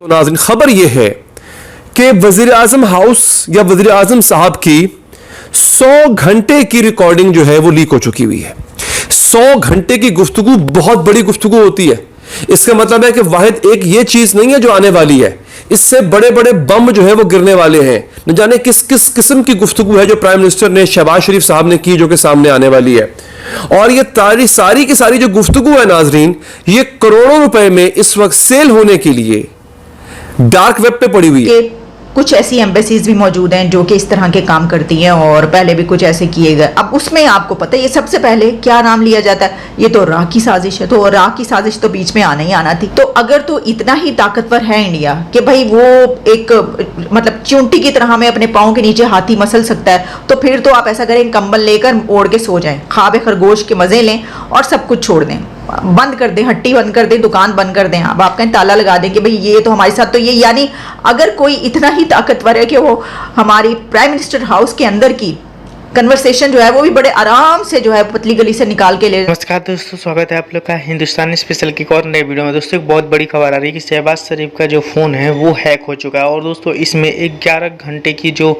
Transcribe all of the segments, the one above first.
तो नाज़रीन, खबर यह है कि वज़ीर आज़म हाउस या वज़ीर आज़म साहब की 100 घंटे की रिकॉर्डिंग जो है वो लीक हो चुकी हुई है। 100 घंटे की गुफ्तगू बहुत बड़ी गुफ्तगू होती है। इसका मतलब है कि वाहिद एक ये चीज नहीं है जो आने वाली है, इससे बड़े बड़े बम जो है वो गिरने वाले हैं। न जाने किस किस किस्म की गुफ्तगू है जो प्राइम मिनिस्टर ने शहबाज शरीफ साहब ने की, जो कि सामने आने वाली है। और ये सारी की सारी जो गुफ्तगू है नाजरीन, ये करोड़ों रुपए में इस वक्त सेल होने के लिए डार्क वेब पे पड़ी हुई है। कुछ ऐसी एम्बेसीज भी मौजूद हैं जो कि इस तरह के काम करती हैं और पहले भी कुछ ऐसे किए गए। अब उसमें आपको पता है ये सबसे पहले क्या नाम लिया जाता है, ये तो राह की साजिश है। तो राह की साजिश तो बीच में आना ही आना थी। तो अगर तो इतना ही ताकतवर है इंडिया कि भाई वो एक मतलब चूंटी की तरह हमें अपने पाँव के नीचे हाथी मसल सकता है, तो फिर तो आप ऐसा करें कंबल लेकर ओढ़ के सो जाएं, ख्वाब खरगोश के मजे लें और सब कुछ छोड़ दें, बंद कर दें, हट्टी बंद कर दें, दुकान बंद कर दें। अब आप कहीं ताला लगा दें कि भाई ये तो हमारे साथ तो ये, यानी अगर कोई इतना ही ताकतवर है कि वो हमारी प्राइम मिनिस्टर हाउस के अंदर की कन्वर्सेशन जो है वो भी बड़े आराम से जो है पतली गली से निकाल के ले। नमस्कार दोस्तों, स्वागत है आप लोग का हिंदुस्तानी स्पेशल की एक और नए वीडियो में। दोस्तों एक बहुत बड़ी खबर आ रही है कि शहबाज शरीफ का जो फ़ोन है वो हैक हो चुका है। और दोस्तों इसमें 11 घंटे की जो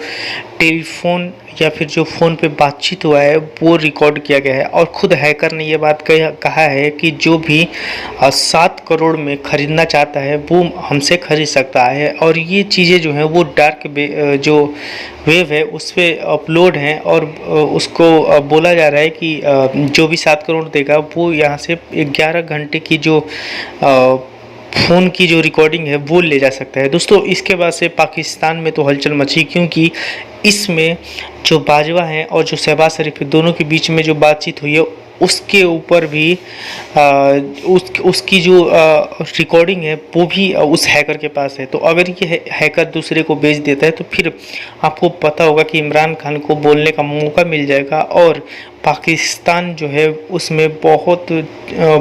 टेलीफोन या फिर जो फ़ोन पे बातचीत हुआ है वो रिकॉर्ड किया गया है। और ख़ुद हैकर ने ये बात कहा है कि जो भी 7 करोड़ में ख़रीदना चाहता है वो हमसे ख़रीद सकता है। और ये चीज़ें जो हैं वो डार्क जो वेब है उस पर अपलोड हैं। और उसको बोला जा रहा है कि जो भी 7 करोड़ देगा वो यहाँ से 11 घंटे की जो फ़ोन की जो रिकॉर्डिंग है वो ले जा सकता है। दोस्तों इसके बाद से पाकिस्तान में तो हलचल मची, क्योंकि इसमें जो बाजवा हैं और जो शहबाज शरीफ दोनों के बीच में जो बातचीत हुई है उसके ऊपर भी उसकी जो रिकॉर्डिंग है वो भी उस हैकर के पास है। तो अगर ये हैकर दूसरे को बेच देता है तो फिर आपको पता होगा कि इमरान खान को बोलने का मौका मिल जाएगा और पाकिस्तान जो है उसमें बहुत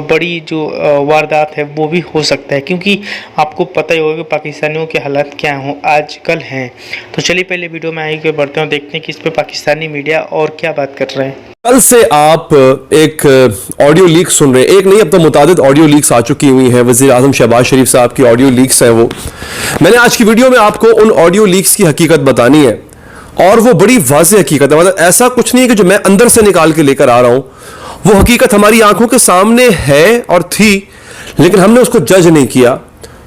बड़ी जो वारदात है वो भी हो सकता है, क्योंकि आपको पता ही होगा कि पाकिस्तानियों के हालात क्या हो आजकल हैं। तो चलिए पहले वीडियो में आगे बढ़ते हैं और देखते हैं कि इस पर पाकिस्तानी मीडिया और क्या बात कर रहे हैं। कल से आप एक ऑडियो लीक सुन रहे हैं, एक नहीं अब तो मुतादिद ऑडियो लीक्स आ चुकी हुई हैं। वज़ीर आज़म शहबाज शरीफ साहब की ऑडियो लीक्स हैं वो। मैंने आज की वीडियो में आपको उन ऑडियो लीक्स की हकीकत बतानी है, और वो बड़ी वाज़ेह हकीकत है। मतलब ऐसा कुछ नहीं है कि जो मैं अंदर से निकाल के लेकर आ रहा हूं, वो हकीकत हमारी आंखों के सामने है और थी, लेकिन हमने उसको जज नहीं किया।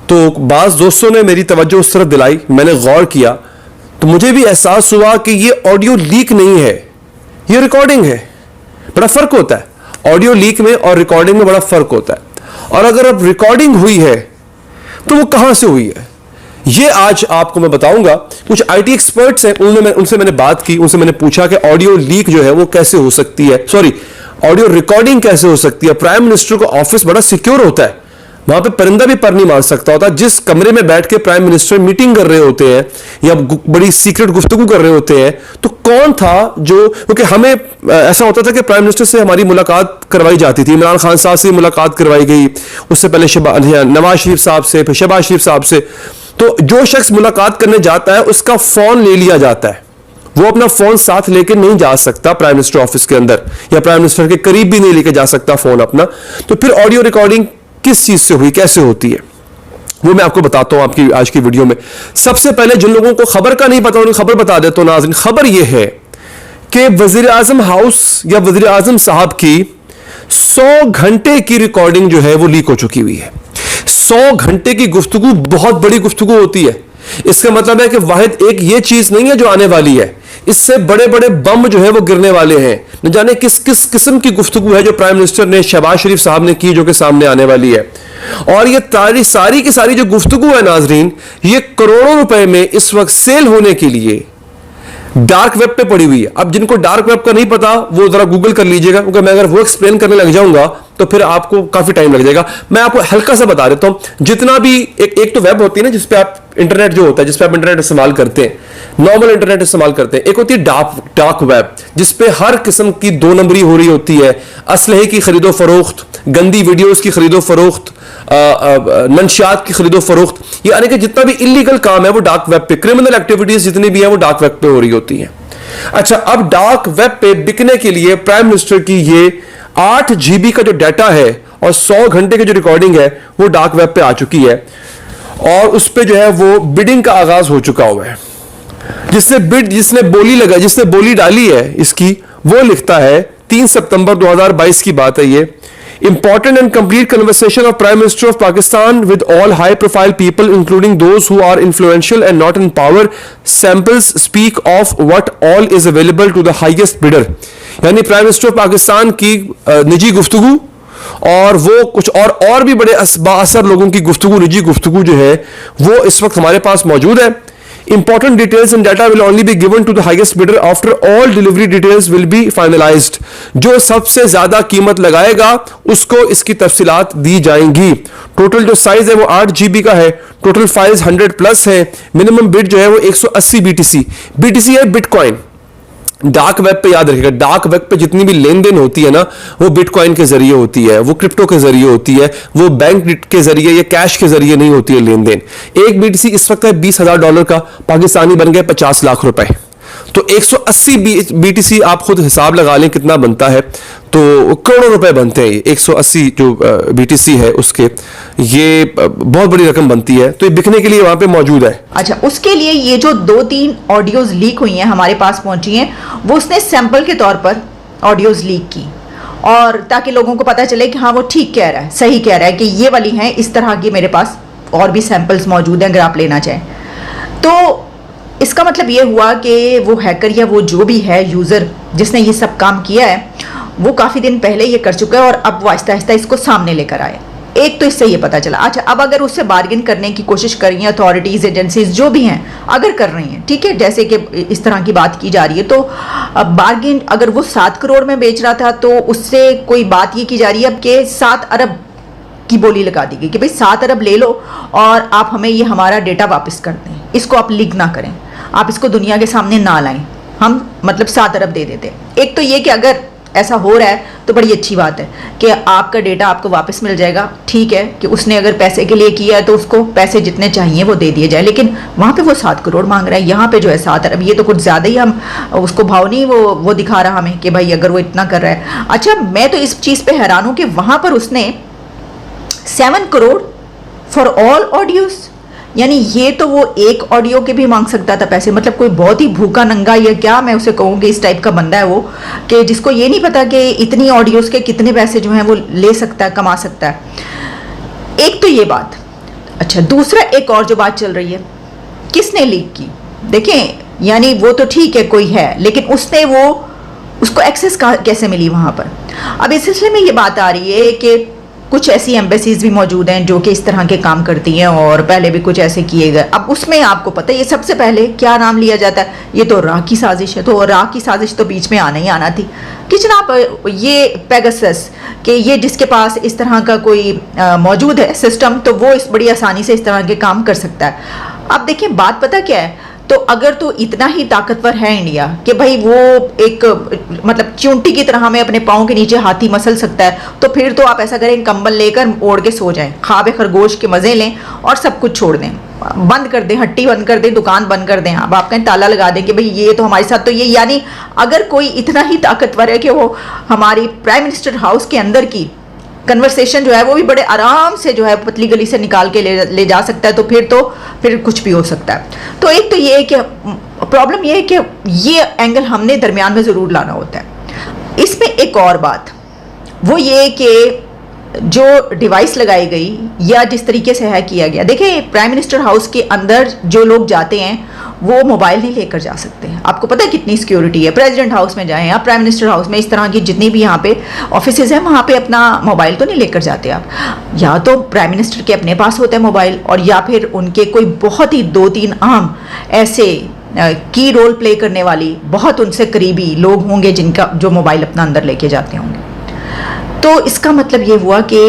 तो बाज़ दोस्तों ने मेरी तवज्जो उस तरफ दिलाई, मैंने गौर किया, तो मुझे भी एहसास हुआ कि ये ऑडियो लीक नहीं है, ये रिकॉर्डिंग है। बड़ा फर्क होता है ऑडियो लीक में और रिकॉर्डिंग में, बड़ा फर्क होता है। और अगर अब रिकॉर्डिंग हुई है तो वो कहां से हुई है, ये आज आपको मैं बताऊंगा। कुछ आईटी एक्सपर्ट्स हैं, उनसे मैंने बात की, उनसे मैंने पूछा कि ऑडियो लीक जो है वो कैसे हो सकती है, सॉरी ऑडियो रिकॉर्डिंग कैसे हो सकती है। प्राइम मिनिस्टर का ऑफिस बड़ा सिक्योर होता है, वहां पे परिंदा भी पर नहीं मार सकता होता। जिस कमरे में बैठ के प्राइम मिनिस्टर मीटिंग कर रहे होते हैं या बड़ी सीक्रेट गुफ्तगू कर रहे होते हैं, तो कौन था जो, क्योंकि हमें ऐसा होता था कि प्राइम मिनिस्टर से हमारी मुलाकात करवाई जाती थी, इमरान खान साहब से मुलाकात करवाई गई, उससे पहले नवाज शरीफ साहब से, फिर शहबाज शरीफ साहब से। तो जो शख्स मुलाकात करने जाता है उसका फोन ले लिया जाता है, वो अपना फोन साथ लेके नहीं जा सकता प्राइम मिनिस्टर ऑफिस के अंदर, या प्राइम मिनिस्टर के करीब भी नहीं लेके जा सकता फोन अपना। तो फिर ऑडियो रिकॉर्डिंग किस चीज से हुई, कैसे होती है, वो मैं आपको बताता हूं आपकी आज की वीडियो में। सबसे पहले जिन लोगों को खबर का नहीं पता उन्हें खबर बता देता हूं नाज़रीन। खबर यह है कि वज़ीर आज़म हाउस या वज़ीर आज़म साहब की 100 घंटे की रिकॉर्डिंग जो है वो लीक हो चुकी हुई है। 100 घंटे की गुफ्तगू बहुत बड़ी गुफ्तगू होती है। इसका मतलब है कि वाहिद एक ये चीज नहीं है जो आने वाली है, इससे बड़े बड़े बम जो है वो गिरने वाले हैं। न जाने किस किस किस्म की गुफ्तगू है जो प्राइम मिनिस्टर ने शहबाज शरीफ साहब ने की, जो कि सामने आने वाली है। और ये सारी की सारी जो गुफ्तगू है नाजरीन, ये करोड़ों रुपए में इस वक्त सेल होने के लिए डार्क वेब पे पड़ी हुई है। अब जिनको डार्क वेब का नहीं पता वो जरा गूगल कर लीजिएगा, क्योंकि मैं अगर वो एक्सप्लेन करने लग जाऊंगा तो फिर आपको काफी टाइम लग जाएगा। मैं आपको हल्का सा बता देता हूं। जितना भी एक तो वेब होती है ना जिसपे आप इंटरनेट जो होता है, जिसपे आप इंटरनेट इस्तेमाल करते हैं, नॉर्मल इंटरनेट इस्तेमाल करते हैं। एक होती है डार्क वेब, जिसपे हर किस्म की 2 नंबरी हो रही होती है, असलहे की खरीदो फरोख्त, गंदी वीडियोस की खरीदो फरोख्त, मंशियात की खरीदो फरोख्त, ये यानी कि जितना भी इलीगल काम है वो डार्क वेब पे, क्रिमिनल एक्टिविटीज जितनी भी है वो डार्क वेब पे हो रही होती है। अच्छा, अब डार्क वेब पे बिकने के लिए प्राइम मिनिस्टर की ये 8 GB का जो डाटा है और 100 घंटे की जो रिकॉर्डिंग है वो डार्क वेब पे आ चुकी है। और उस पे जो है वो बिडिंग का आगाज हो चुका हुआ है। जिसने बोली डाली है इसकी, वो लिखता है 3 सितंबर 2022 की बात है ये। Important and complete conversation of Prime Minister of Pakistan with all high-profile people, including those who are influential and not in power. Samples speak of what all is available to the highest bidder. यानी prime minister of Pakistan की निजी गुफ्तगू और वो कुछ और भी बड़े बाअसर लोगों की गुफ्तगू, निजी गुफ्तगू जो है वो इस वक्त हमारे पास मौजूद है। Important details and data will only be given to the highest bidder after all delivery details will be finalized. जो सबसे ज्यादा कीमत लगाएगा उसको इसकी तफसीलात दी जाएंगी। टोटल जो साइज है वो 8 GB का है, टोटल फाइल्स 100 प्लस है। मिनिमम बिड जो है वो 180 BTC है, बिटकॉइन। डार्क वेब पे याद रखिएगा, डार्क वेब पे जितनी भी लेन देन होती है ना, वो बिटकॉइन के जरिए होती है, वो क्रिप्टो के जरिए होती है, वो बैंक के जरिए या कैश के जरिए नहीं होती है लेन देन। एक BTC इस वक्त है $20,000 का, पाकिस्तानी बन गए 50 लाख रुपए। तो 180 BTC आप खुद हिसाब लगा लें कितना बनता है, तो करोड़ों रुपए बनते हैं। 180 जो BTC है उसके, ये बहुत बड़ी रकम बनती है। तो ये बिकने के लिए वहां पे मौजूद है। अच्छा, उसके लिए ये जो 2-3 ऑडियोज लीक हुई हैं, हमारे पास पहुंची हैं, वो उसने सैंपल के तौर पर ऑडियोज लीक की, और ताकि लोगों को पता चले कि हाँ वो ठीक कह रहा है, सही कह रहा है कि ये वाली हैं, इस तरह की मेरे पास और भी सैंपल्स मौजूद हैं अगर आप लेना चाहें। तो इसका मतलब ये हुआ कि वो हैकर या वो जो भी है यूज़र जिसने ये सब काम किया है, वो काफ़ी दिन पहले ये कर चुका है और अब वो आहिस्ता आहिस्ता इसको सामने लेकर आए। एक तो इससे ये पता चला। अच्छा, अब अगर उससे बार्गेन करने की कोशिश कर रही हैं अथॉरिटीज़, एजेंसीज जो भी हैं, अगर कर रही हैं, ठीक है, जैसे कि इस तरह की बात की जा रही है, तो बार्गेन अगर वो 7 करोड़ में बेच रहा था तो उससे कोई बात ये की जा रही है अब कि 7 अरब की बोली लगा दी गई कि भाई 7 अरब ले लो और आप हमें ये हमारा डेटा वापस कर दें, इसको आप लीक ना करें, आप इसको दुनिया के सामने ना लाएं, हम मतलब 7 अरब दे देते। एक तो ये कि अगर ऐसा हो रहा है तो बड़ी अच्छी बात है कि आपका डेटा आपको वापस मिल जाएगा। ठीक है कि उसने अगर पैसे के लिए किया है तो उसको पैसे जितने चाहिए वो दे दिए जाए, लेकिन वहाँ पे वो 7 करोड़ मांग रहा है, यहाँ पे जो है 7 अरब, ये तो कुछ ज़्यादा ही हम उसको भाव नहीं वो दिखा रहा हमें कि भाई अगर वो इतना कर रहा है। अच्छा, मैं तो इस चीज़ पर हैरान हूँ कि वहाँ पर उसने 7 करोड़ फॉर ऑल ऑडियोज, यानी ये तो वो एक ऑडियो के भी मांग सकता था पैसे। मतलब कोई बहुत ही भूखा नंगा या क्या मैं उसे कहूँगी, इस टाइप का बंदा है वो, कि जिसको ये नहीं पता कि इतनी ऑडियोज के कितने पैसे जो हैं वो ले सकता है, कमा सकता है। एक तो ये बात। अच्छा, दूसरा एक और जो बात चल रही है, किसने लीक की? देखें, यानी वो तो ठीक है कोई है, लेकिन उसको एक्सेस कैसे मिली वहाँ पर? अब इस सिलसिले में ये बात आ रही है कि कुछ ऐसी एम्बेसीज भी मौजूद हैं जो कि इस तरह के काम करती हैं और पहले भी कुछ ऐसे किए गए। अब उसमें आपको पता है ये सबसे पहले क्या नाम लिया जाता है, ये तो राह की साजिश है। तो राह की साजिश तो बीच में आना ही आना थी कि जनाब ये पेगासस कि ये जिसके पास इस तरह का कोई मौजूद है सिस्टम, तो वो इस बड़ी आसानी से इस तरह के काम कर सकता है। अब देखिए बात पता क्या है, तो अगर तो इतना ही ताकतवर है इंडिया कि भाई वो एक मतलब चूंटी की तरह हमें अपने पाँव के नीचे हाथी मसल सकता है, तो फिर तो आप ऐसा करें कंबल लेकर ओढ़ के सो जाएं, ख्वाब खरगोश के मज़े लें और सब कुछ छोड़ दें, बंद कर दें, हट्टी बंद कर दें, दुकान बंद कर दें। अब आप कहीं ताला लगा दें कि भाई ये तो हमारे साथ, तो ये यानी अगर कोई इतना ही ताकतवर है कि वो हमारी प्राइम मिनिस्टर हाउस के अंदर की कन्वर्सेशन जो है वो भी बड़े आराम से जो है पतली गली से निकाल के ले जा सकता है, तो फिर कुछ भी हो सकता है। तो एक तो ये है कि प्रॉब्लम ये है कि ये एंगल हमने दरमियान में ज़रूर लाना होता है। इसमें एक और बात वो ये कि जो डिवाइस लगाई गई या जिस तरीके से हैक किया गया, देखिए प्राइम मिनिस्टर हाउस के अंदर जो लोग जाते हैं वो मोबाइल नहीं लेकर जा सकते। आपको पता है कितनी सिक्योरिटी है। प्रेसिडेंट हाउस में जाएं या प्राइम मिनिस्टर हाउस में, इस तरह की जितनी भी यहाँ पे ऑफिसेज हैं वहाँ पे अपना मोबाइल तो नहीं लेकर जाते आप। या तो प्राइम मिनिस्टर के अपने पास होता है मोबाइल, और या फिर उनके कोई बहुत ही 2-3 आम ऐसे की रोल प्ले करने वाली बहुत उनसे करीबी लोग होंगे जिनका जो मोबाइल अपना अंदर लेके जाते होंगे। तो इसका मतलब ये हुआ कि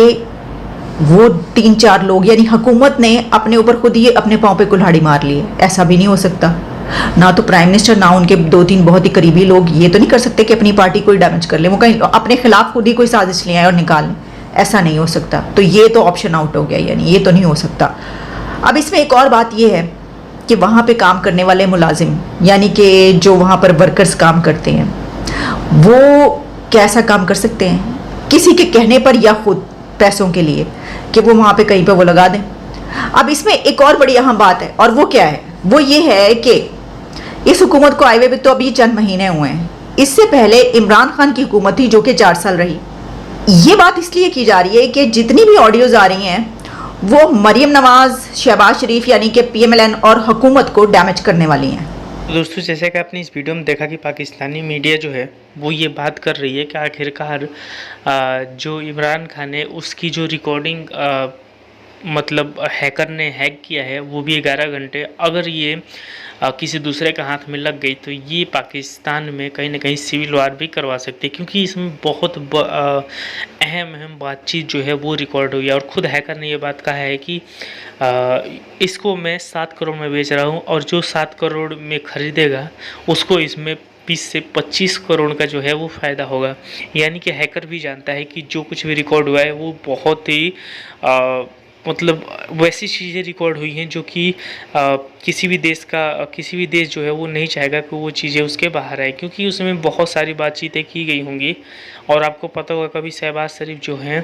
वो 3-4 लोग यानी हुकूमत ने अपने ऊपर खुद ही अपने पाँव पे कुल्हाड़ी मार ली है। ऐसा भी नहीं हो सकता। ना तो प्राइम मिनिस्टर ना उनके 2-3 बहुत ही करीबी लोग ये तो नहीं कर सकते कि अपनी पार्टी को ही डैमेज कर ले, वो कहीं अपने खिलाफ खुद ही कोई साजिश ले आए और निकाल लें। ऐसा नहीं हो सकता। तो ये तो ऑप्शन आउट हो गया, यानी ये तो नहीं हो सकता। अब इसमें एक और बात ये है कि वहाँ पे काम करने वाले मुलाजिम यानी कि जो वहाँ पर वर्कर्स काम करते हैं वो कैसा काम कर सकते हैं किसी के कहने पर या खुद पैसों के लिए कि वो वहाँ पे कहीं पे वो लगा दें। अब इसमें एक और बड़ी अहम बात है, और वो क्या है, वो ये है कि इस हुकूमत को आए हुए भी तो अभी चंद महीने हुए हैं। इससे पहले इमरान खान की हुकूमत थी जो कि 4 साल रही। ये बात इसलिए की जा रही है कि जितनी भी ऑडियोज आ रही हैं वो मरीम नवाज, शहबाज शरीफ यानी कि PMLN और हुकूमत को डैमेज करने वाली हैं। दोस्तों जैसे कि आपने इस वीडियो में देखा कि पाकिस्तानी मीडिया जो है वो ये बात कर रही है कि आखिरकार जो इमरान खान है उसकी जो रिकॉर्डिंग मतलब हैकर ने हैक किया है वो भी 11 घंटे, अगर ये किसी दूसरे का हाथ में लग गई तो ये पाकिस्तान में कहीं ना कहीं सिविल वार भी करवा सकती है, क्योंकि इसमें बहुत अहम बातचीत जो है वो रिकॉर्ड हुई है। और ख़ुद हैकर ने ये बात कहा है कि इसको मैं 7 करोड़ में बेच रहा हूँ और जो 7 करोड़ में ख़रीदेगा उसको इसमें 20 से 25 करोड़ का जो है वो फ़ायदा होगा। यानी कि हैकर भी जानता है कि जो कुछ भी रिकॉर्ड हुआ है वो बहुत ही मतलब वैसी चीज़ें रिकॉर्ड हुई हैं जो कि किसी भी देश जो है वो नहीं चाहेगा कि वो चीज़ें उसके बाहर आए, क्योंकि उसमें बहुत सारी बातचीतें की गई होंगी। और आपको पता होगा कभी शहबाज शरीफ जो हैं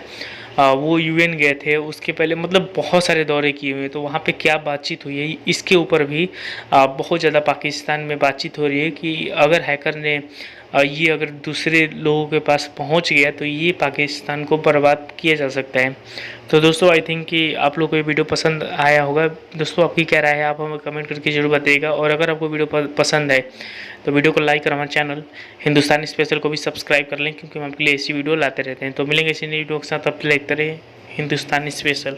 वो UN गए थे, उसके पहले मतलब बहुत सारे दौरे किए हुए, तो वहाँ पे क्या बातचीत हुई है इसके ऊपर भी बहुत ज़्यादा पाकिस्तान में बातचीत हो रही है कि अगर हैकर ने ये अगर दूसरे लोगों के पास पहुंच गया तो ये पाकिस्तान को बर्बाद किया जा सकता है। तो दोस्तों आई थिंक कि आप लोग को ये वीडियो पसंद आया होगा। दोस्तों आपकी क्या राय है आप हमें कमेंट करके जरूर बताइएगा, और अगर आपको वीडियो पसंद आए तो वीडियो को लाइक और हमारे चैनल हिंदुस्तानी स्पेशल को भी सब्सक्राइब कर लें, क्योंकि हम आपके लिए ऐसी वीडियो लाते रहते हैं। तो मिलेंगे इसी नई वीडियो के साथ, अब देखते रहे हिंदुस्तानी स्पेशल।